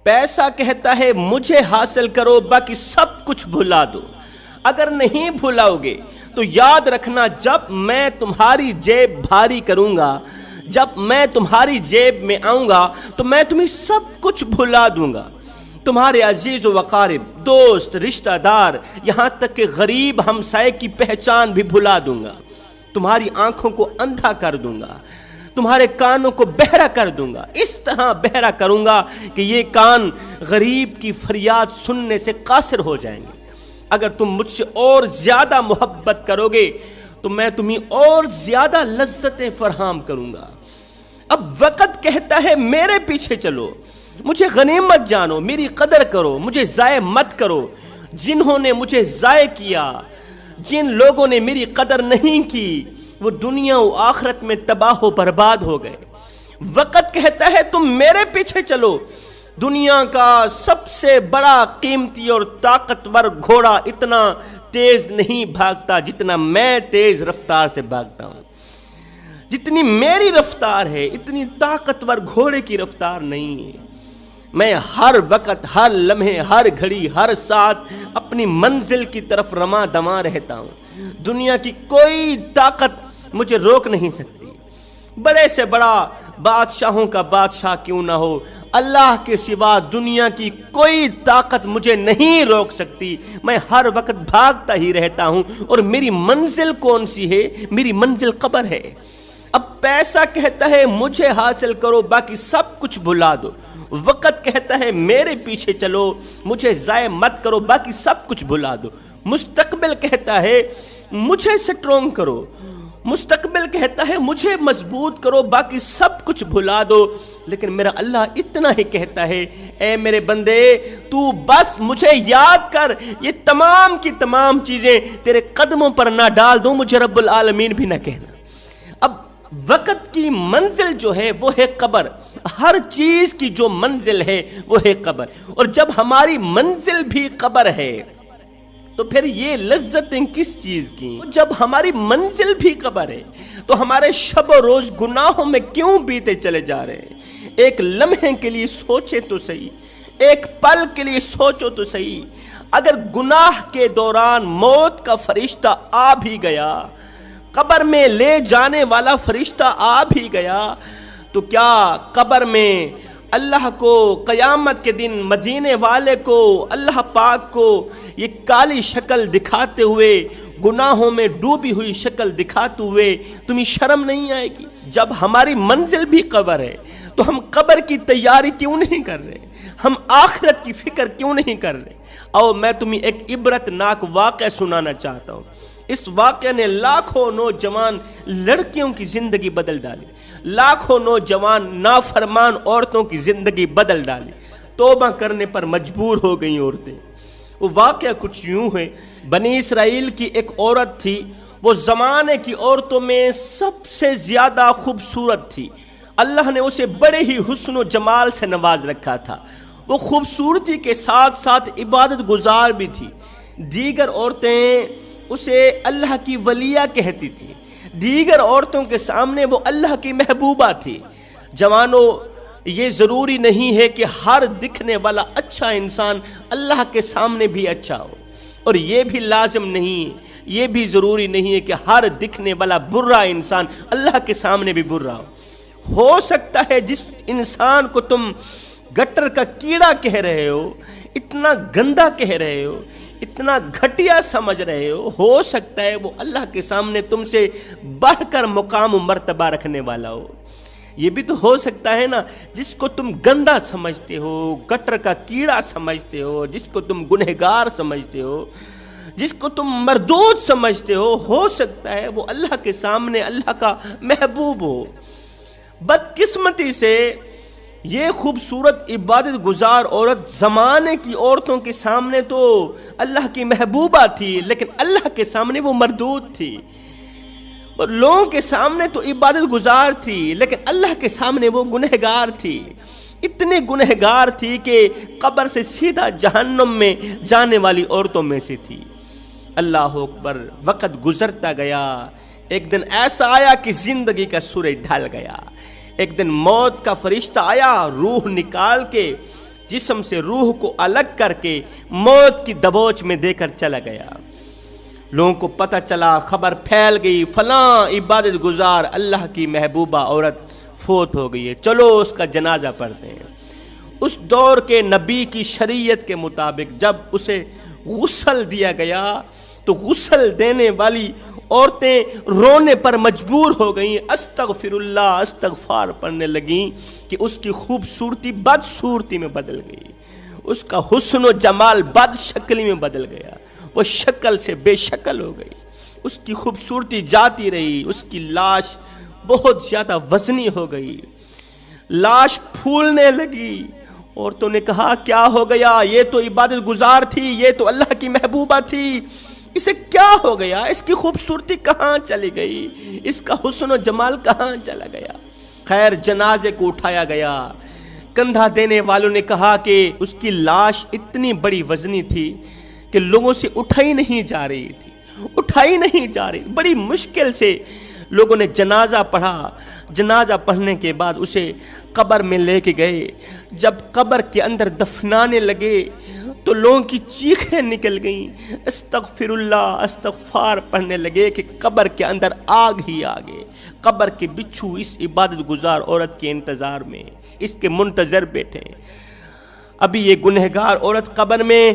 پیسہ کہتا ہے مجھے حاصل کرو باقی سب کچھ بھلا دو. اگر نہیں بھلاؤ گے تو یاد رکھنا جب میں تمہاری جیب بھاری کروں گا، جب میں تمہاری جیب میں آؤں گا تو میں تمہیں سب کچھ بھلا دوں گا. تمہارے عزیز و اقارب، دوست، رشتہ دار، یہاں تک کہ غریب ہمسائے کی پہچان بھی بھلا دوں گا. تمہاری آنکھوں کو اندھا کر دوں گا، تمہارے کانوں کو بہرا کر دوں گا. اس طرح بہرا کروں گا کہ یہ کان غریب کی فریاد سننے سے قاصر ہو جائیں گے. اگر تم مجھ سے اور زیادہ محبت کرو گے تو میں تمہیں اور زیادہ لذتیں فراہم کروں گا. اب وقت کہتا ہے میرے پیچھے چلو، مجھے غنیمت جانو، میری قدر کرو، مجھے ضائع مت کرو. جنہوں نے مجھے ضائع کیا، جن لوگوں نے میری قدر نہیں کی، وہ دنیا و آخرت میں تباہ و برباد ہو گئے. وقت کہتا ہے تم میرے پیچھے چلو. دنیا کا سب سے بڑا قیمتی اور طاقتور گھوڑا اتنا تیز نہیں بھاگتا جتنا میں تیز رفتار سے بھاگتا ہوں. جتنی میری رفتار ہے اتنی طاقتور گھوڑے کی رفتار نہیں ہے. میں ہر وقت، ہر لمحے، ہر گھڑی، ہر ساتھ اپنی منزل کی طرف رواں دواں رہتا ہوں. دنیا کی کوئی طاقت مجھے روک نہیں سکتی. بڑے سے بڑا بادشاہوں کا بادشاہ کیوں نہ ہو، اللہ کے سوا دنیا کی کوئی طاقت مجھے نہیں روک سکتی. میں ہر وقت بھاگتا ہی رہتا ہوں. اور میری منزل کون سی ہے؟ میری منزل قبر ہے. اب پیسہ کہتا ہے مجھے حاصل کرو باقی سب کچھ بھلا دو. وقت کہتا ہے میرے پیچھے چلو، مجھے ضائع مت کرو، باقی سب کچھ بھلا دو. مستقبل کہتا ہے مجھے سٹرونگ کرو، مستقبل کہتا ہے مجھے مضبوط کرو، باقی سب کچھ بھلا دو. لیکن میرا اللہ اتنا ہی کہتا ہے اے میرے بندے تو بس مجھے یاد کر. یہ تمام کی تمام چیزیں تیرے قدموں پر نہ ڈال دوں، مجھے رب العالمین بھی نہ کہنا. اب وقت کی منزل جو ہے وہ ہے قبر. ہر چیز کی جو منزل ہے وہ ہے قبر. اور جب ہماری منزل بھی قبر ہے تو پھر یہ لذتیں کس چیز کی؟ جب ہماری منزل بھی قبر ہے تو ہمارے شب و روز گناہوں میں کیوں بیتے چلے جا رہے ہیں؟ ایک لمحے کے لیے سوچے تو صحیح، ایک پل کے لیے سوچو تو صحیح. اگر گناہ کے دوران موت کا فرشتہ آ بھی گیا، قبر میں لے جانے والا فرشتہ آ بھی گیا، تو کیا قبر میں اللہ کو قیامت کے دن مدینے والے کو، اللہ پاک کو یہ کالی شکل دکھاتے ہوئے، گناہوں میں ڈوبی ہوئی شکل دکھاتے ہوئے تمہیں شرم نہیں آئے گی؟ جب ہماری منزل بھی قبر ہے تو ہم قبر کی تیاری کیوں نہیں کر رہے؟ ہم آخرت کی فکر کیوں نہیں کر رہے؟ اور میں تمہیں ایک عبرت ناک واقعہ سنانا چاہتا ہوں. اس واقعے نے لاکھوں نوجوان لڑکیوں کی زندگی بدل ڈالی، لاکھوں نوجوان نافرمان عورتوں کی زندگی بدل ڈالی. توبہ کرنے پر مجبور ہو گئیں عورتیں. وہ واقعہ کچھ یوں ہے. بنی اسرائیل کی ایک عورت تھی، وہ زمانے کی عورتوں میں سب سے زیادہ خوبصورت تھی. اللہ نے اسے بڑے ہی حسن و جمال سے نواز رکھا تھا. وہ خوبصورتی کے ساتھ ساتھ عبادت گزار بھی تھی. دیگر عورتیں اسے اللہ کی ولیہ کہتی تھی. دیگر عورتوں کے سامنے وہ اللہ کی محبوبہ تھی. جوانوں، یہ ضروری نہیں ہے کہ ہر دکھنے والا اچھا انسان اللہ کے سامنے بھی اچھا ہو، اور یہ بھی لازم نہیں، یہ بھی ضروری نہیں ہے کہ ہر دکھنے والا برا انسان اللہ کے سامنے بھی برا ہو. ہو سکتا ہے جس انسان کو تم گٹر کا کیڑا کہہ رہے ہو، اتنا گندا کہہ رہے ہو، اتنا گھٹیا سمجھ رہے ہو سکتا ہے وہ اللہ کے سامنے تم سے بڑھ کر مقام و مرتبہ رکھنے والا ہو. یہ بھی تو ہو سکتا ہے نا، جس کو تم گندا سمجھتے ہو، گٹر کا کیڑا سمجھتے ہو، جس کو تم گنہگار سمجھتے ہو، جس کو تم مردود سمجھتے ہو سکتا ہے وہ اللہ کے سامنے اللہ کا محبوب ہو. بدقسمتی سے یہ خوبصورت عبادت گزار عورت زمانے کی عورتوں کے سامنے تو اللہ کی محبوبہ تھی، لیکن اللہ کے سامنے وہ مردود تھی. اور لوگوں کے سامنے تو عبادت گزار تھی، لیکن اللہ کے سامنے وہ گنہگار تھی. اتنی گنہگار تھی کہ قبر سے سیدھا جہنم میں جانے والی عورتوں میں سے تھی. اللہ اکبر. وقت گزرتا گیا. ایک دن ایسا آیا کہ زندگی کا سورج ڈھل گیا. ایک دن موت کا فرشتہ آیا، روح نکال کے جسم سے روح کو الگ کر کے موت کی دبوچ میں دے کر چلا گیا۔ لوگوں کو پتہ چلا، خبر پھیل گئی، فلاں عبادت گزار اللہ کی محبوبہ عورت فوت ہو گئی ہے، چلو اس کا جنازہ پڑھتے ہیں۔ اس دور کے نبی کی شریعت کے مطابق جب اسے غسل دیا گیا تو غسل دینے والی عورتیں رونے پر مجبور ہو گئیں، استغفر اللہ استغفار پڑھنے لگیں کہ اس کی خوبصورتی بدصورتی میں بدل گئی، اس کا حسن و جمال بد شکلی میں بدل گیا، وہ شکل سے بے شکل ہو گئی، اس کی خوبصورتی جاتی رہی، اس کی لاش بہت زیادہ وزنی ہو گئی، لاش پھولنے لگی۔ عورتوں نے کہا کیا ہو گیا، یہ تو عبادت گزار تھی، یہ تو اللہ کی محبوبہ تھی، اسے کیا ہو گیا، اس کی خوبصورتی کہاں چلی گئی، اس کا حسن و جمال کہاں چلا گیا؟ خیر جنازے کو اٹھایا گیا، کندھا دینے والوں نے کہا کہ اس کی لاش اتنی بڑی وزنی تھی کہ لوگوں سے اٹھائی نہیں جا رہی تھی، بڑی مشکل سے لوگوں نے جنازہ پڑھا۔ جنازہ پڑھنے کے بعد اسے قبر میں لے کے گئے، جب قبر کے اندر دفنانے لگے تو لوگوں کی چیخیں نکل گئیں، استغفر اللہ استغفار پڑھنے لگے کہ قبر کے اندر آگ ہی آگے، قبر کے بچھو اس عبادت گزار عورت کے انتظار میں، اس کے منتظر بیٹھے ہیں۔ ابھی یہ گنہگار عورت قبر میں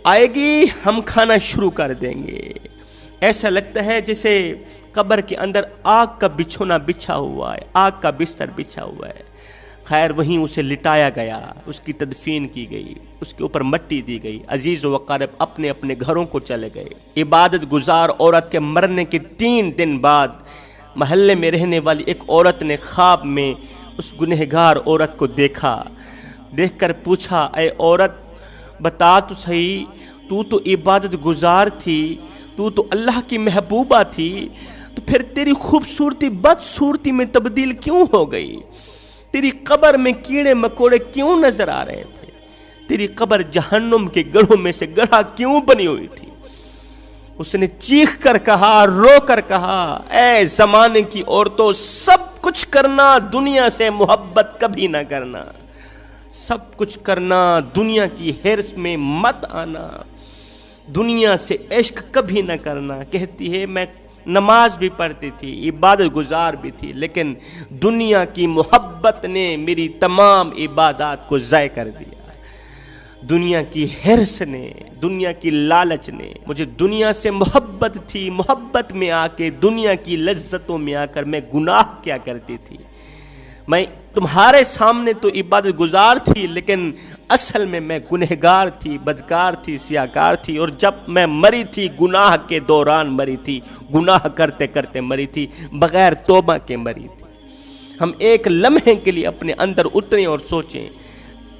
آئے گی، ہم کھانا شروع کر دیں گے۔ ایسا لگتا ہے جیسے قبر کے اندر آگ کا بچھونا بچھا ہوا ہے، آگ کا بستر بچھا ہوا ہے۔ خیر وہیں اسے لٹایا گیا، اس کی تدفین کی گئی، اس کے اوپر مٹی دی گئی، عزیز و اقارب اپنے اپنے گھروں کو چلے گئے۔ عبادت گزار عورت کے مرنے کے 3 دن بعد محلے میں رہنے والی ایک عورت نے خواب میں اس گنہگار عورت کو دیکھا، دیکھ کر پوچھا اے عورت بتا تو صحیح، تو تو عبادت گزار تھی، تو تو اللہ کی محبوبہ تھی، تو پھر تیری خوبصورتی بدصورتی میں تبدیل کیوں ہو گئی؟ تیری قبر میں کیڑے مکوڑے کیوں نظر آ رہے تھے؟ تیری قبر جہنم کے گڑھوں میں سے گڑھا کیوں بنی ہوئی تھی؟ اس نے چیخ کر کہا، رو کر کہا، اے زمانے کی عورتوں، سب کچھ کرنا، دنیا سے محبت کبھی نہ کرنا، سب کچھ کرنا، دنیا کی حرص میں مت آنا، دنیا سے عشق کبھی نہ کرنا۔ کہتی ہے میں نماز بھی پڑھتی تھی، عبادت گزار بھی تھی، لیکن دنیا کی محبت نے میری تمام عبادات کو ضائع کر دیا۔ دنیا کی حرص نے، دنیا کی لالچ نے، مجھے دنیا سے محبت تھی، محبت میں آ کے دنیا کی لذتوں میں آ کر میں گناہ کیا کرتی تھی۔ میں تمہارے سامنے تو عبادت گزار تھی، لیکن اصل میں میں گنہگار تھی، بدکار تھی، سیاکار تھی، اور جب میں مری تھی گناہ کے دوران مری تھی، گناہ کرتے کرتے مری تھی، بغیر توبہ کے مری تھی۔ ہم ایک لمحے کے لیے اپنے اندر اتریں اور سوچیں،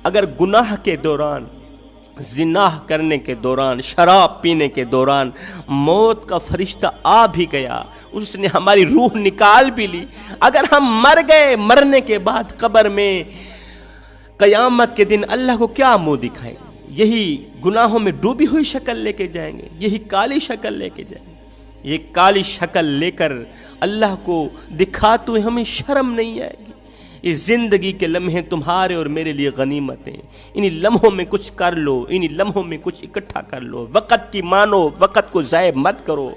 اگر گناہ کے دوران، زنا کرنے کے دوران، شراب پینے کے دوران موت کا فرشتہ آ بھی گیا، اس نے ہماری روح نکال بھی لی، اگر ہم مر گئے، مرنے کے بعد قبر میں قیامت کے دن اللہ کو کیا منہ دکھائیں گے؟ یہی گناہوں میں ڈوبی ہوئی شکل لے کے جائیں گے، یہی کالی شکل لے کے جائیں گے۔ یہ کالی شکل لے کر اللہ کو دکھاتے ہوئے ہمیں شرم نہیں آئے گی؟ اس زندگی کے لمحے تمہارے اور میرے لیے غنیمت ہیں، انہی لمحوں میں کچھ کر لو، انہی لمحوں میں کچھ اکٹھا کر لو، وقت کی مانو، وقت کو ضائع مت کرو،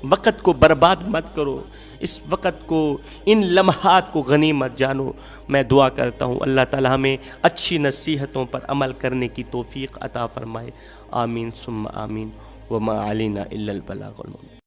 وقت کو برباد مت کرو، اس وقت کو، ان لمحات کو غنیمت جانو۔ میں دعا کرتا ہوں اللہ تعالی ہمیں اچھی نصیحتوں پر عمل کرنے کی توفیق عطا فرمائے، آمین ثم آمین، وما علینا الا البلاغ المبین۔